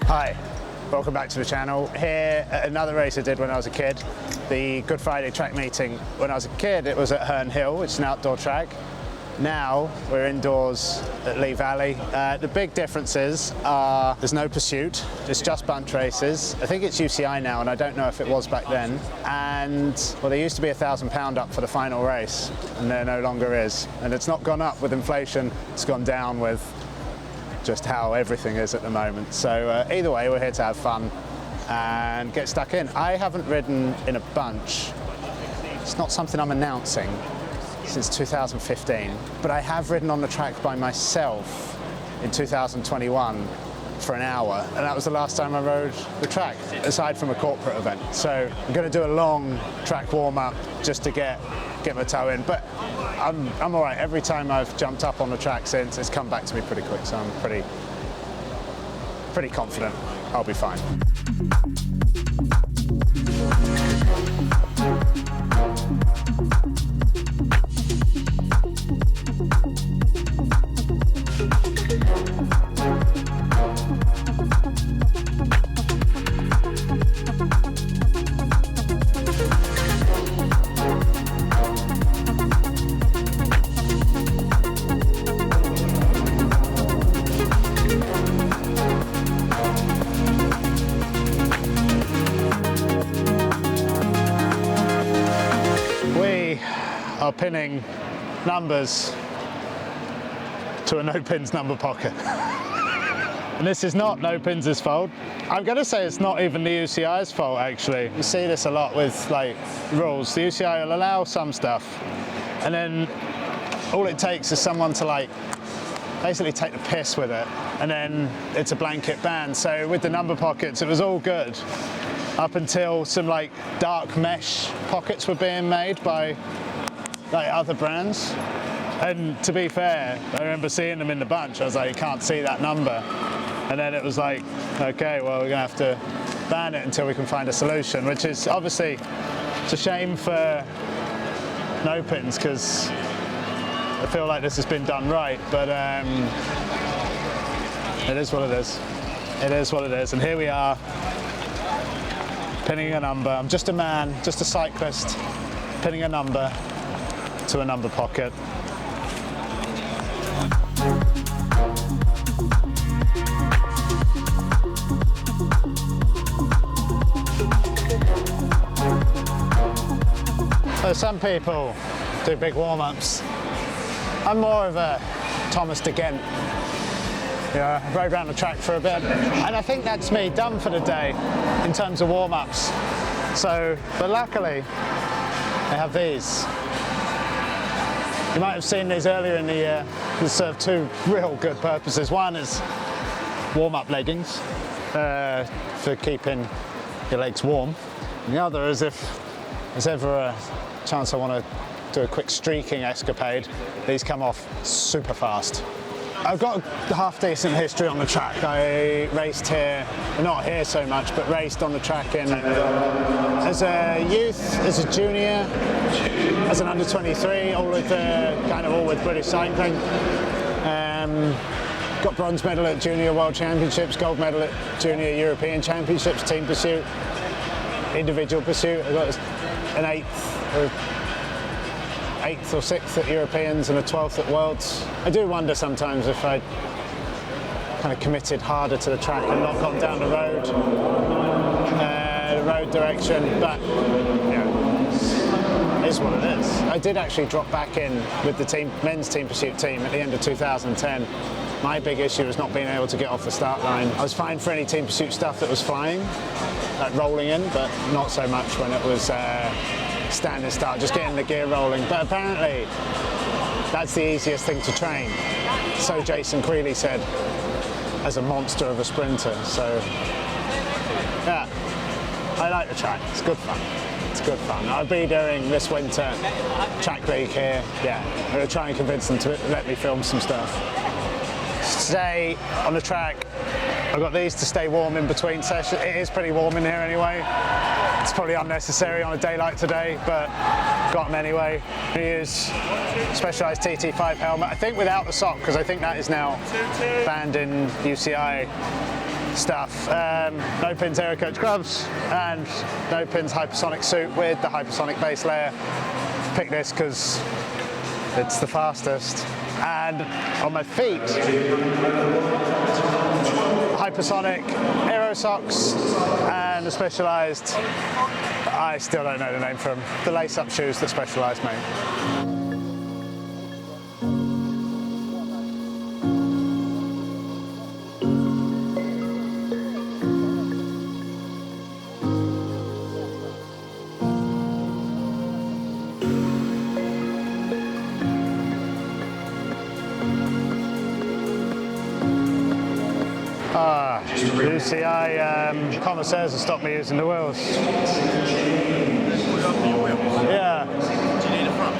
Hi, welcome back to the channel. Here at another race I did when I was a kid, the Good Friday track meeting. When I was a kid it was at Herne Hill, which is an outdoor track. Now we're indoors at Lee Valley. The big differences are there's no pursuit, it's just bunch races. I think it's UCI now and I don't know if it was back then. And well, there used to be £1,000 up for the final race and there no longer is. And it's not gone up with inflation, it's gone down with just how everything is at the moment. So either way, we're here to have fun and get stuck in. I haven't ridden in a bunch. It's not something I'm announcing since 2015, but I have ridden on the track by myself in 2021 for an hour, and that was the last time I rode the track, aside from a corporate event. So I'm going to do a long track warm-up just to get my toe in, but I'm all right. Every time I've jumped up on the track since, it's come back to me pretty quick, so I'm pretty confident I'll be fine. Are pinning numbers to a NoPinz number pocket. And this is not NoPinz's fault. I'm going to say it's not even the UCI's fault, actually. You see this a lot with like rules. The UCI will allow some stuff, and then all it takes is someone to like basically take the piss with it, and then it's a blanket ban. So with the number pockets, it was all good up until some like dark mesh pockets were being made by like other brands. And to be fair, I remember seeing them in the bunch. I was like, you can't see that number. And then it was like, okay, well, we're gonna have to ban it until we can find a solution, which is obviously, it's a shame for NoPinz because I feel like this has been done right, but it is what it is. It is what it is, and here we are, pinning a number. I'm just a man, just a cyclist, pinning a number to a number pocket. So some people do big warm-ups. I'm more of a Thomas de Gent. Yeah, I rode around the track for a bit, and I think that's me done for the day in terms of warm-ups. So, but luckily, I have these. You might have seen these earlier in the year. They serve two real good purposes. One is warm-up leggings for keeping your legs warm. And the other is if there's ever a chance I want to do a quick streaking escapade, these come off super fast. I've got a half-decent history on the track. I raced here, not here so much, but raced on the track as a youth, as a junior, as an under-23, all with British cycling. Got bronze medal at Junior World Championships, gold medal at Junior European Championships, team pursuit, individual pursuit. I got an eighth or sixth at Europeans and a 12th at Worlds. I do wonder sometimes if I kind of committed harder to the track and not gone down the road direction, but you know, it is what it is. I did actually drop back in with the men's team pursuit team at the end of 2010. My big issue was not being able to get off the start line. I was fine for any team pursuit stuff that was flying, like rolling in, but not so much when it was standing start, just getting the gear rolling. But apparently that's the easiest thing to train. So Jason Creeley said, as a monster of a sprinter. So yeah, I like the track. It's good fun. It's good fun. I'll be doing this winter track league here. Yeah, I'm going to try and convince them to let me film some stuff. Stay on the track. I've got these to stay warm in between sessions. It is pretty warm in here anyway. It's probably unnecessary on a day like today, but got them anyway. I use Specialized TT5 helmet. I think without the sock, because I think that is now banned in UCI stuff. NoPinz Aerocoach gloves and NoPinz Hypersonic suit with the hypersonic base layer. Pick this because it's the fastest. And on my feet, hypersonic aero socks and the Specialized, I still don't know the name for them, the lace-up shoes that Specialized made. UCI connoisseurs have stopped me using the wheels. Yeah. Do you need a front?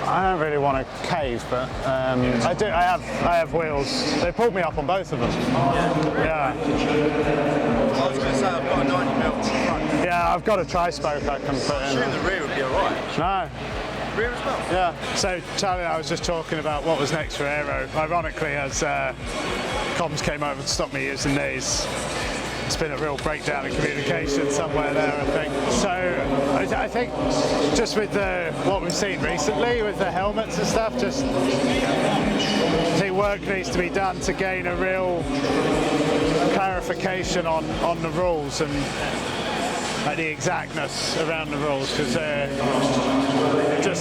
I don't really want to cave, but I do. I have wheels. They pulled me up on both of them. Yeah. I was going to say I've got a 90mm front. Yeah, I've got a tri-spoke I can put in. Assume the rear would be alright. No. Rear as well? Yeah. So Charlie and I was just talking about what was next for aero. Ironically, as comms came over to stop me using these, it's been a real breakdown in communication somewhere there, I think. So I think just with what we've seen recently with the helmets and stuff, just I think work needs to be done to gain a real clarification on the rules and the exactness around the rules, because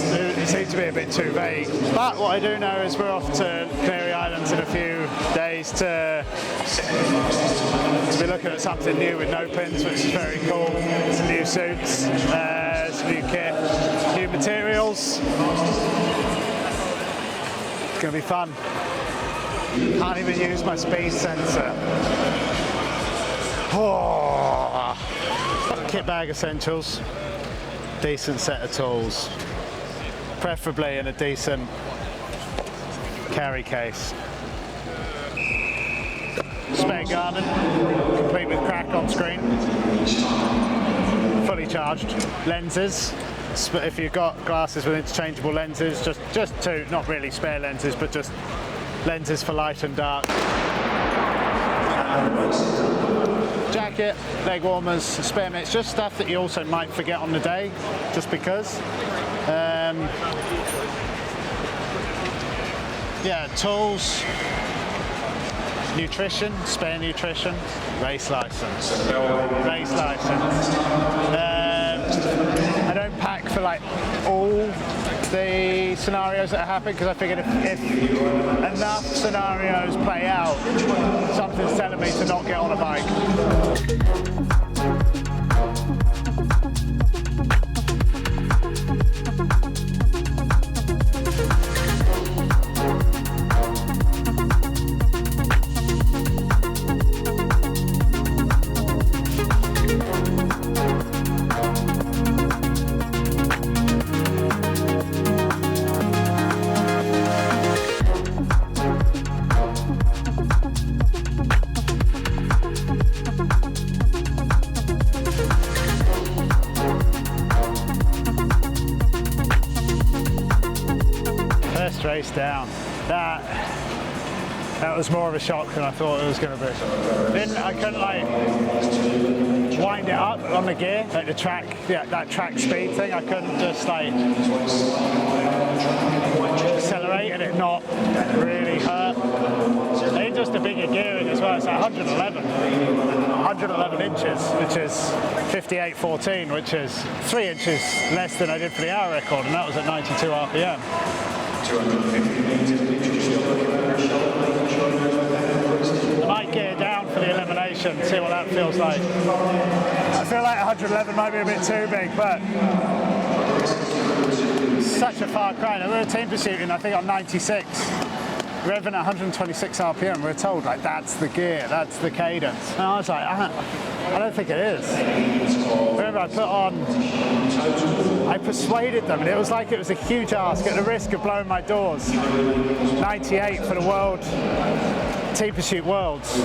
it seems to be a bit too vague. But what I do know is we're off to Canary Islands in a few days to be looking at something new with NoPinz, which is very cool. Some new suits, some new kit, new materials. It's going to be fun. Can't even use my speed sensor. Oh. Kit bag essentials, decent set of tools, preferably in a decent carry case. Spare garden, complete with crack on screen, fully charged. Lenses, if you've got glasses with interchangeable lenses, just two, not really spare lenses, but just lenses for light and dark. Jacket, leg warmers, spare mitts, just stuff that you also might forget on the day, just because. Yeah, tools, nutrition, spare nutrition, race license. I don't pack for like all the scenarios that happen, because I figured if enough scenarios play out, something's telling me to not get on a bike. Race down. That was more of a shock than I thought it was going to be. Then I couldn't like wind it up on the gear, like the track, yeah, that track speed thing. I couldn't just like accelerate and it not really hurt. They just a bigger gearing as well. It's like 111 inches, which is 58.14, which is 3 inches less than I did for the hour record, and that was at 92 RPM. 250 meters, I might gear down for the elimination, see what that feels like. I feel like 111 might be a bit too big, but such a far cry. We were team pursuing, I think, on 96. Revving at 126 RPM. We were told, like, that's the gear, that's the cadence. And I was like, I don't think it is. Remember, I persuaded them, and it was like it was a huge ask at the risk of blowing my doors. 98 for the world, team pursuit worlds.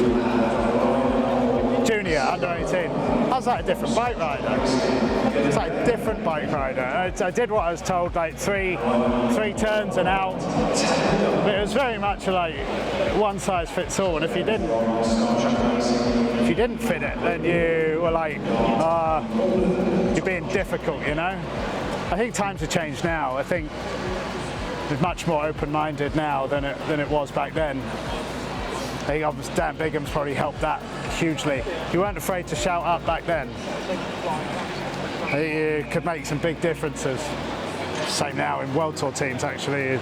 Junior, under 18. I was like a different bike rider. It's like a different bike rider. I did what I was told, like three turns and out. But it was very much like one size fits all. And if you didn't fit it, then you were like, you're being difficult, you know? I think times have changed now. I think it's much more open-minded now than it was back then. I think obviously Dan Bigham's probably helped that hugely. You weren't afraid to shout up back then. I think you could make some big differences. Same now in World Tour teams, actually. It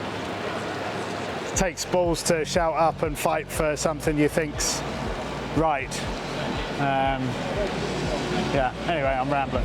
takes balls to shout up and fight for something you think's right. Yeah, anyway, I'm rambling.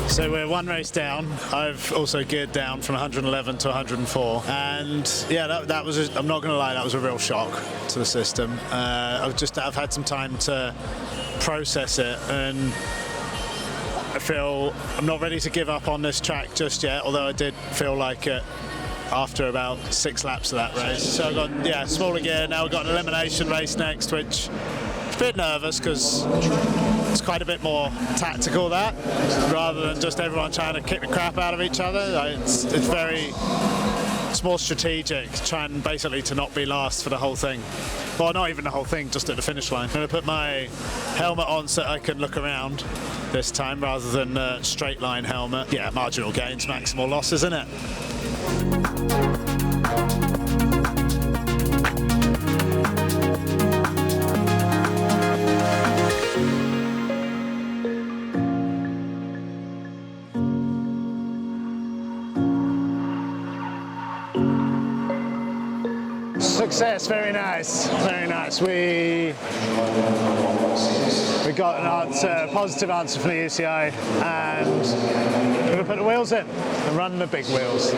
So we're one race down. I've also geared down from 111 to 104, and yeah, that was I'm not going to lie, that was a real shock to the system. I've had some time to process it, and I feel I'm not ready to give up on this track just yet, although I did feel like it after about 6 laps of that race. So I've got, smaller gear. Now we've got an elimination race next, which I'm a bit nervous because it's quite a bit more tactical, that, rather than just everyone trying to kick the crap out of each other. It's more strategic, trying basically to not be last for the whole thing. Well, not even the whole thing, just at the finish line. I'm going to put my helmet on so I can look around this time rather than a straight line helmet. Yeah, marginal gains, maximal losses, isn't it? Success, very nice, very nice. We got an answer, positive answer from the UCI, and we're going to put the wheels in and run the big wheels.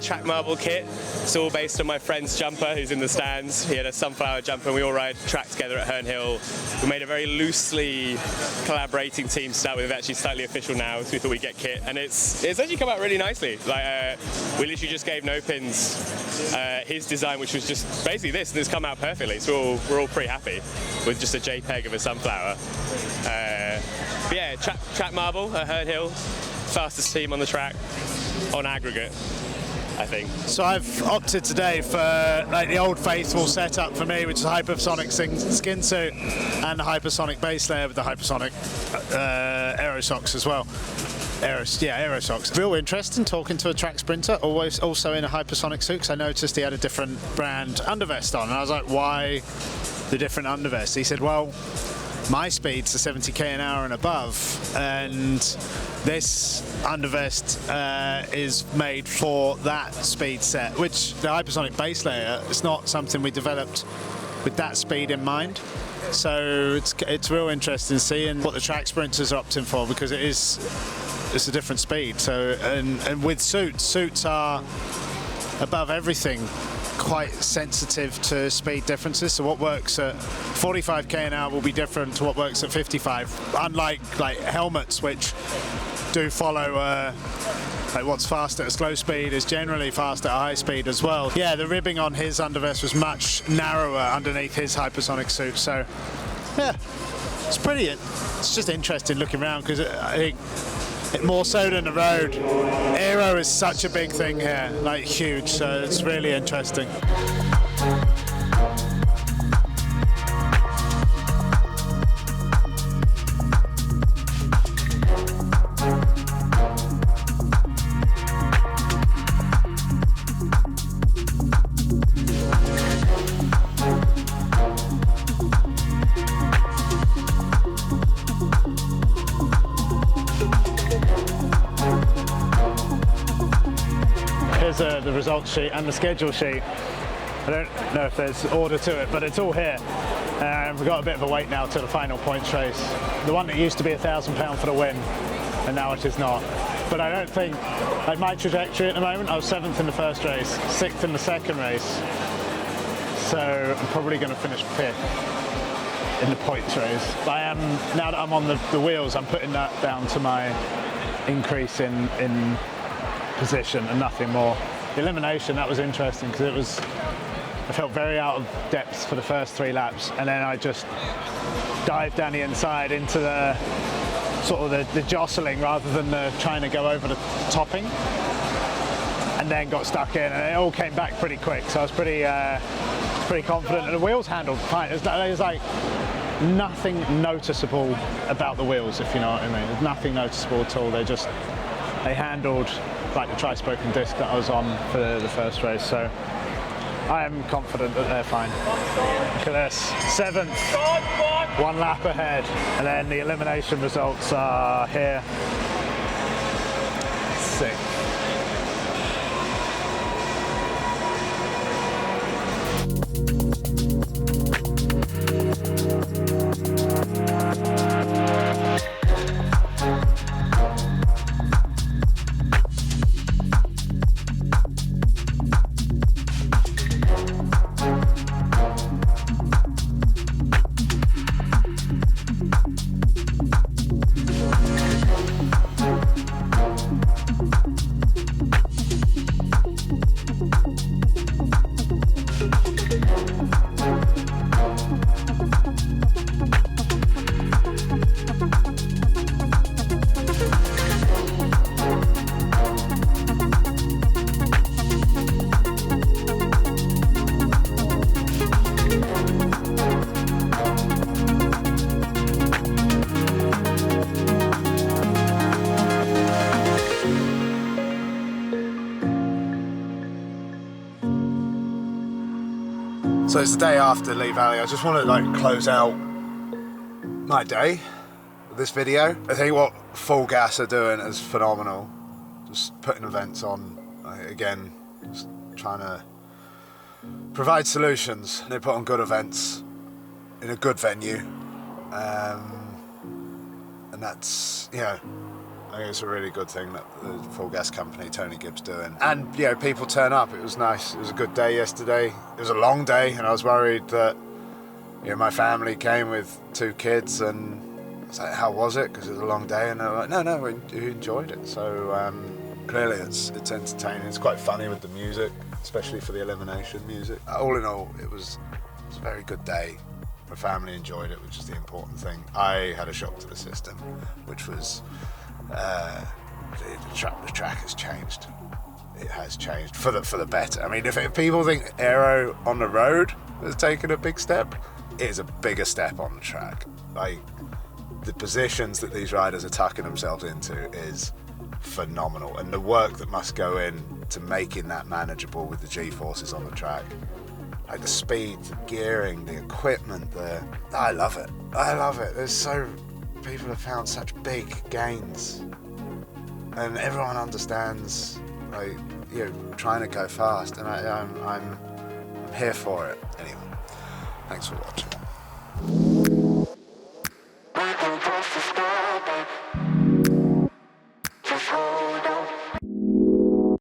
Track marble kit. It's all based on my friend's jumper who's in the stands. He had a sunflower jumper and we all ride track together at Herne Hill. We made a very loosely collaborating team to start with. We're actually slightly official now, so we thought we'd get kit, and it's actually come out really nicely. Like we literally just gave NoPinz his design, which was just basically this, and it's come out perfectly. So we're all pretty happy with just a JPEG of a sunflower. But yeah, track marble at Herne Hill, fastest team on the track on aggregate, I think. So I've opted today for like the old faithful setup for me, which is a hypersonic Skinsuit and a hypersonic base layer with the hypersonic Aerocoach as well. Aerocoach. Real interest in talking to a track sprinter, always also in a hypersonic suit, because I noticed he had a different brand undervest on, and I was like, why the different undervest? He said, well, my speeds are 70k an hour and above, and This undervest is made for that speed set, which the Hypersonic base layer, it's not something we developed with that speed in mind. So it's real interesting seeing what the track sprinters are opting for, because it's a different speed. So and with suits are above everything quite sensitive to speed differences. So what works at 45k an hour will be different to what works at 55. Unlike like helmets, which do follow like what's fast at a slow speed is generally fast at a high speed as well. Yeah, the ribbing on his undervest was much narrower underneath his hypersonic suit. So yeah, it's just interesting looking around, because I think more so than the road, aero is such a big thing here, like huge, so it's really interesting. The results sheet and the schedule sheet. I don't know if there's order to it, but it's all here. We've got a bit of a wait now to the final points race. The one that used to be £1,000 for the win, and now it is not. But I don't think, like my trajectory at the moment, I was 7th in the first race, 6th in the second race. So I'm probably going to finish 5th in the points race. I am, now that I'm on the wheels, I'm putting that down to my increase in position and nothing more. The elimination, that was interesting, because I felt very out of depth for the first 3 laps, and then I just dived down the inside into the sort of the jostling rather than the trying to go over the topping, and then got stuck in, and it all came back pretty quick. So I was pretty confident, and the wheels handled fine. There's like nothing noticeable about the wheels, if you know what I mean. There's nothing noticeable at all. They handled like the tri-spoken disc that I was on for the first race, so I am confident that they're fine. Look at this, 7th, 1 lap ahead, and then the elimination results are here. Sick. So it's the day after Lee Valley. I just want to like close out my day with this video. I think what Full Gas are doing is phenomenal. Just putting events on, again, just trying to provide solutions. They put on good events in a good venue, and that's, you know, I think it's a really good thing that the Full Gas company, Tony Gibbs, doing. And, you know, people turn up. It was nice. It was a good day yesterday. It was a long day, and I was worried that, you know, my family came with 2 kids, and I was like, how was it? Because it was a long day, and they were like, no, we enjoyed it. So clearly it's entertaining. It's quite funny with the music, especially for the elimination music. All in all, it was a very good day. My family enjoyed it, which is the important thing. I had a shock to the system, which was the track has changed. It has changed for the better. I mean, if people think aero on the road has taken a big step, it is a bigger step on the track. Like, the positions that these riders are tucking themselves into is phenomenal, and the work that must go in to making that manageable with the G-forces on the track. Like the speed, the gearing, the equipment, I love it. People have found such big gains and everyone understands, like, you know, trying to go fast, and I'm here for it. Anyway, thanks for watching.